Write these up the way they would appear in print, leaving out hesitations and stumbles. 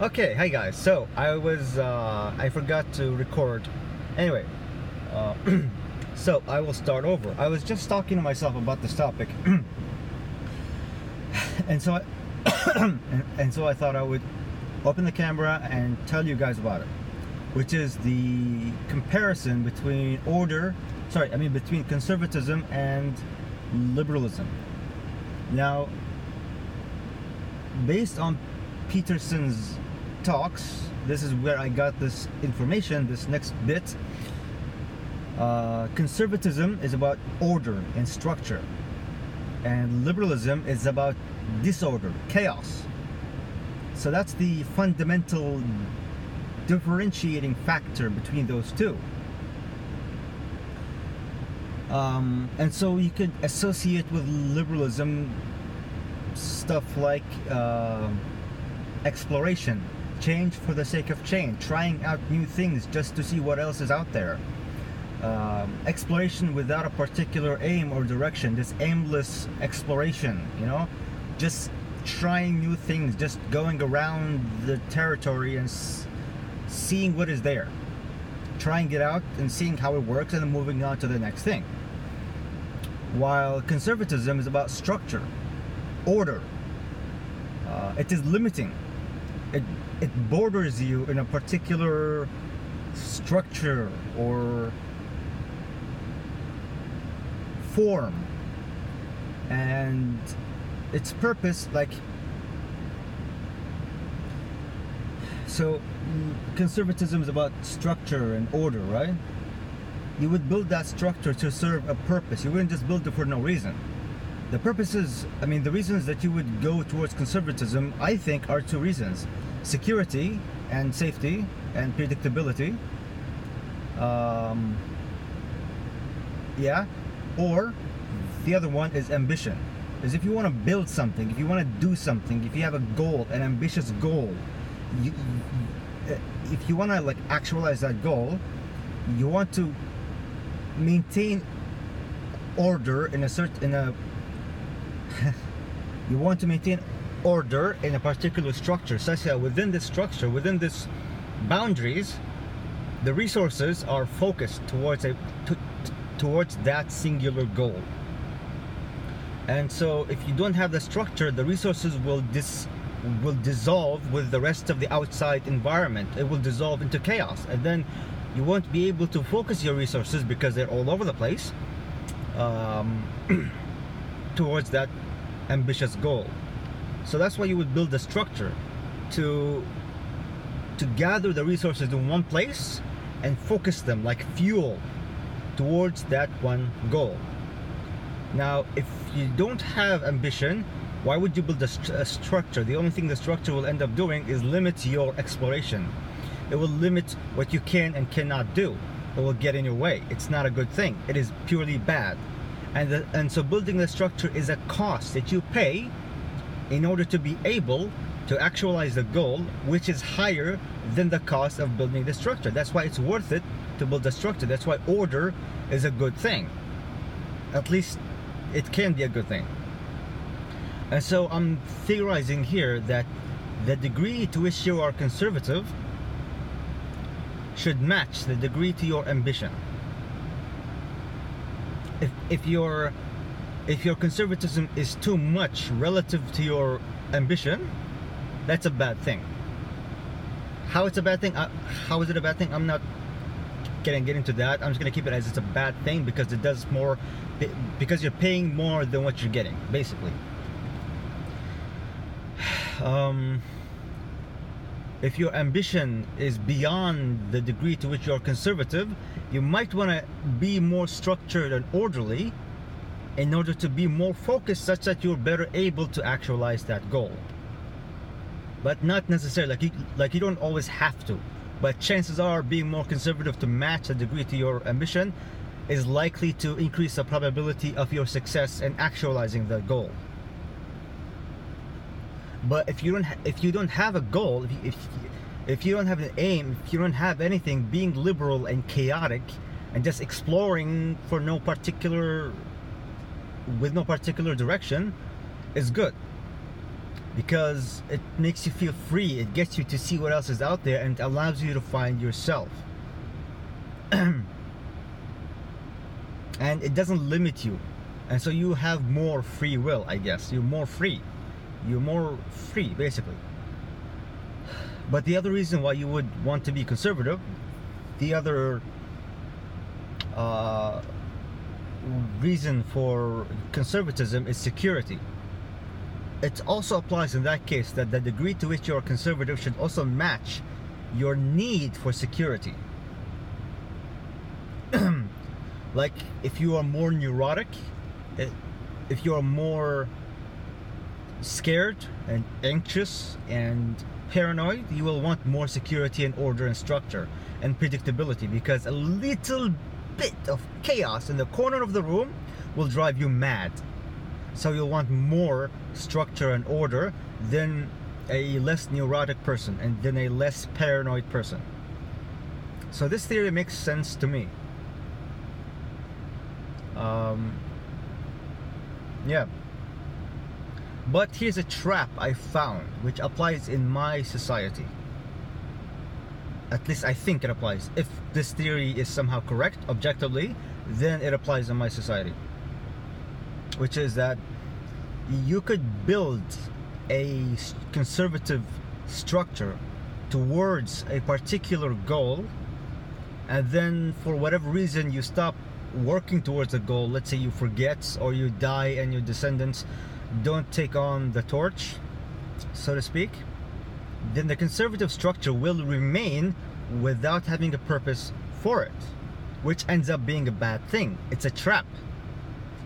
Okay, hi guys. So I forgot to record. Anyway, uh, so I will start over. I was just talking to myself about this topic, and so I thought I would open the camera and tell you guys about it, which is the comparison between between conservatism and liberalism. Now, based on Peterson's talks, this is where I got this information, this next bit. Conservatism is about order and structure, and liberalism is about disorder, chaos. So that's the fundamental differentiating factor between those two. And so you could associate with liberalism stuff like exploration, change for the sake of change, trying out new things just to see what else is out there. Exploration without a particular aim or direction, this aimless exploration, just trying new things, just going around the territory and seeing what is there, trying it out and seeing how it works, and then moving on to the next thing. While conservatism is about structure, order. It is limiting. It borders you in a particular structure or form, and its purpose, so conservatism is about structure and order, right? You would build that structure to serve a purpose. You wouldn't just build it for no reason. The purposes, the reasons that you would go towards conservatism, I think, are two reasons: security and safety and predictability. Or the other one is ambition. Is if you want to build something, if you want to do something, if you have a goal, an ambitious goal, if you want to actualize that goal, you want to maintain order you want to maintain order in a particular structure, such that within this structure, within this boundaries, the resources are focused towards that singular goal. And so if you don't have the structure, the resources will dissolve with the rest of the outside environment. It will dissolve into chaos, and then you won't be able to focus your resources, because they're all over the place, towards that ambitious goal. So that's why you would build a structure to gather the resources in one place and focus them like fuel towards that one goal. Now, if you don't have ambition, why would you build a structure? The only thing the structure will end up doing is limit your exploration. It will limit what you can and cannot do. It will get in your way. It's not a good thing. It is purely bad. And so building the structure is a cost that you pay in order to be able to actualize the goal, which is higher than the cost of building the structure. That's why it's worth it to build the structure. That's why order is a good thing. At least it can be a good thing. And so I'm theorizing here that the degree to which you are conservative should match the degree to your ambition. If your conservatism is too much relative to your ambition, that's a bad thing. How it's a bad thing? How is it a bad thing? I'm not gonna get into that. I'm just gonna keep it as it's a bad thing because it does more, because you're paying more than what you're getting, basically. If your ambition is beyond the degree to which you're conservative, you might want to be more structured and orderly in order to be more focused, such that you're better able to actualize that goal. But not necessarily, you don't always have to. But chances are, being more conservative to match the degree to your ambition is likely to increase the probability of your success in actualizing the goal. But if you don't have a goal, if you don't have an aim, if you don't have anything, being liberal and chaotic and just exploring with no particular direction is good. because it makes you feel free. It gets you to see what else is out there and allows you to find yourself. And it doesn't limit you, and so you have more free will, I guess. You're more free basically. But the other reason why you would want to be conservative, the other reason for conservatism is security. It also applies in that case that the degree to which you're conservative should also match your need for security. Like, if you are more neurotic, if you are more scared and anxious and paranoid, you will want more security and order and structure and predictability, because a little bit of chaos in the corner of the room will drive you mad. So you'll want more structure and order than a less neurotic person and than a less paranoid person. So this theory makes sense to me. Yeah. But here's a trap I found which applies in my society. At least I think it applies. If this theory is somehow correct objectively, then it applies in my society. Which is that you could build a conservative structure towards a particular goal, and then for whatever reason you stop working towards the goal. Let's say you forget, or you die and your descendants don't take on the torch, so to speak. Then the conservative structure will remain without having a purpose for it, which ends up being a bad thing. It's a trap.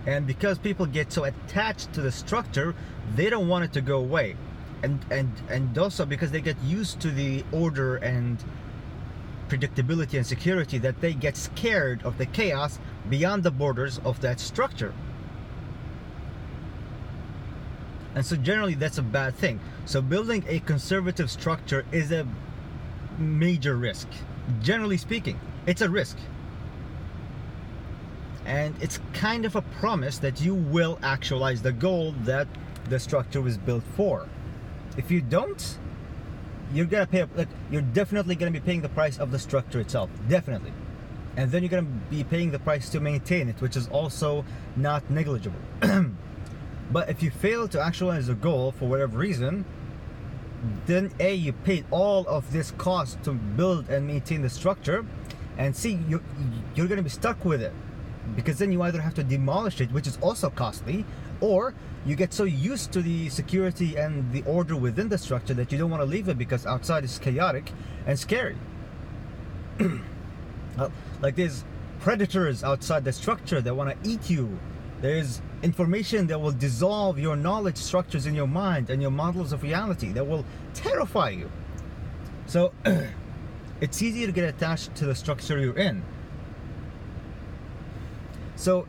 And because people get so attached to the structure, they don't want it to go away. And also because they get used to the order and predictability and security, that they get scared of the chaos beyond the borders of that structure. And so generally that's a bad thing. So building a conservative structure is a major risk. Generally speaking, it's a risk. And it's kind of a promise that you will actualize the goal that the structure was built for. If you don't, you're gonna pay, like, you're definitely gonna be paying the price of the structure itself, definitely. And then you're gonna be paying the price to maintain it, which is also not negligible. But if you fail to actualize the goal for whatever reason, then A, you paid all of this cost to build and maintain the structure, and C, you're gonna be stuck with it. Because then you either have to demolish it, which is also costly, or you get so used to the security and the order within the structure that you don't want to leave it because outside is chaotic and scary. Like, there's predators outside the structure that want to eat you. There's information that will dissolve your knowledge structures in your mind and your models of reality that will terrify you. So it's easy to get attached to the structure you're in. So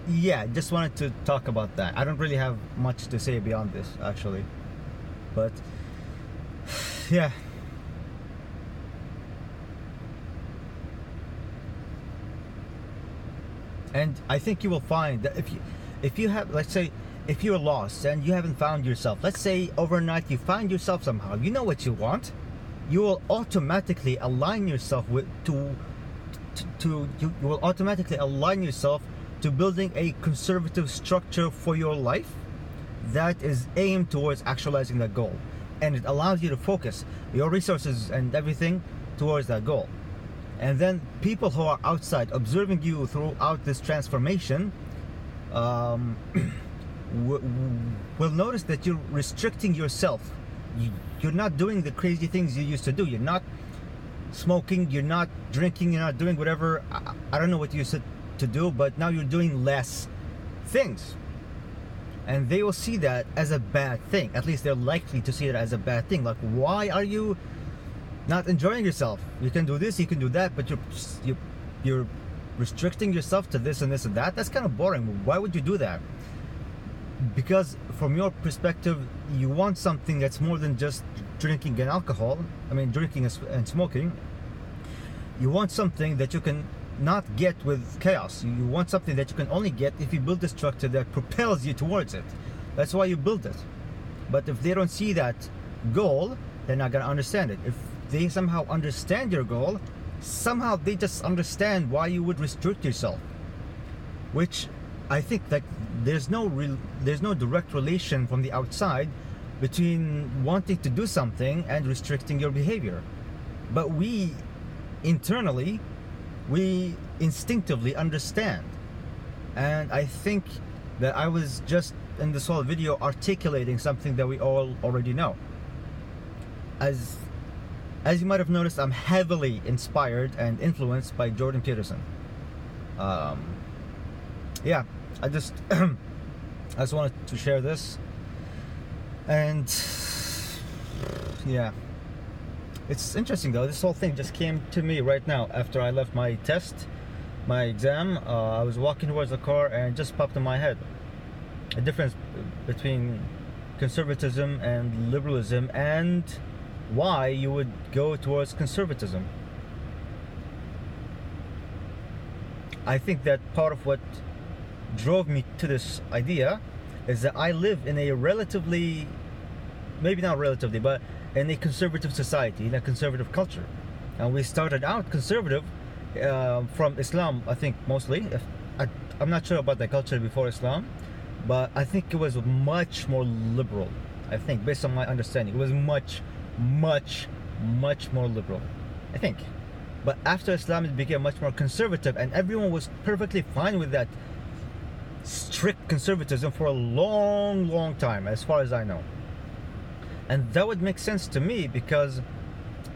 yeah, just wanted to talk about that. I don't really have much to say beyond this, actually. But yeah. And I think you will find that if you have, let's say, if you're lost and you haven't found yourself, let's say overnight you find yourself somehow, you know what you want, you will automatically align yourself with you will automatically align yourself to building a conservative structure for your life that is aimed towards actualizing that goal, and it allows you to focus your resources and everything towards that goal. And then people who are outside observing you throughout this transformation will notice that you're restricting yourself. You're not doing the crazy things you used to do. You're not smoking, you're not drinking, you're not doing whatever, I don't know what you said to do, but now you're doing less things. And they will see that as a bad thing. At least they're likely to see it as a bad thing. Like, why are you not enjoying yourself? You can do this, you can do that, but you're restricting yourself to this and this and that. That's kind of boring. Why would you do that? Because from your perspective, you want something that's more than just drinking and alcohol. I mean, drinking and smoking. You want something that you can not get with chaos. You want something that you can only get if you build a structure that propels you towards it. That's why you build it. But if they don't see that goal, they're not going to understand it. If they somehow understand your goal, somehow they just understand why you would restrict yourself. Which I think that there's no direct relation from the outside between wanting to do something and restricting your behavior. But we internally, we instinctively understand. And I think that I was just in this whole video articulating something that we all already know. As you might have noticed, I'm heavily inspired and influenced by Jordan Peterson. Yeah, I just wanted to share this. And yeah, it's interesting though. This whole thing just came to me right now after I left my exam. I was walking towards the car and it just popped in my head. A difference between conservatism and liberalism, and why you would go towards conservatism. I think that part of what drove me to this idea is that I live in a relatively, maybe not relatively, but in a conservative society, in a conservative culture. And we started out conservative from Islam, I think, mostly. I'm not sure about the culture before Islam, but I think it was much more liberal. I think, based on my understanding, it was much more liberal, I think. But after Islam, it became much more conservative, and everyone was perfectly fine with that strict conservatism for a long time, as far as I know. And that would make sense to me, because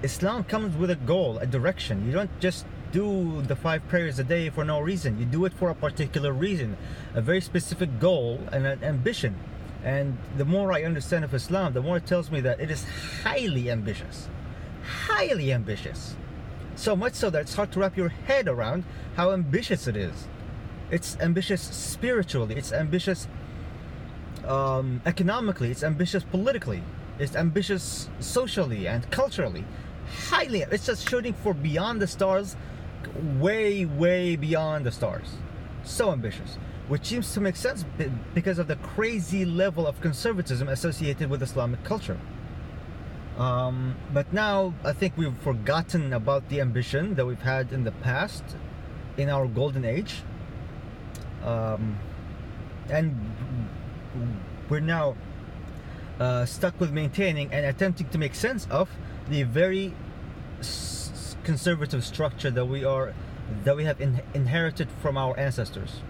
Islam comes with a goal, a direction. You don't just do the 5 prayers a day for no reason. You do it for a particular reason, a very specific goal and an ambition. And the more I understand of Islam, the more it tells me that it is highly ambitious. Highly ambitious. So much so that it's hard to wrap your head around how ambitious it is. It's ambitious spiritually, it's ambitious economically, it's ambitious politically, it's ambitious socially and culturally. Highly, it's just shooting for beyond the stars, way beyond the stars. So ambitious, which seems to make sense because of the crazy level of conservatism associated with Islamic culture. But now I think we've forgotten about the ambition that we've had in the past, in our golden age. And we're now stuck with maintaining and attempting to make sense of the very conservative structure that we have inherited from our ancestors.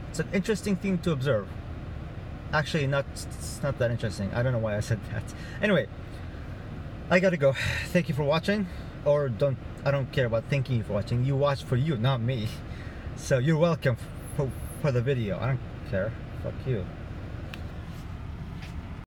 It's an interesting thing to observe. Actually, it's not that interesting. I don't know why I said that. Anyway, I gotta go. Thank you for watching. Or I don't care about thanking you for watching. You watch for you, not me. So you're welcome for the video. I don't care. Fuck you.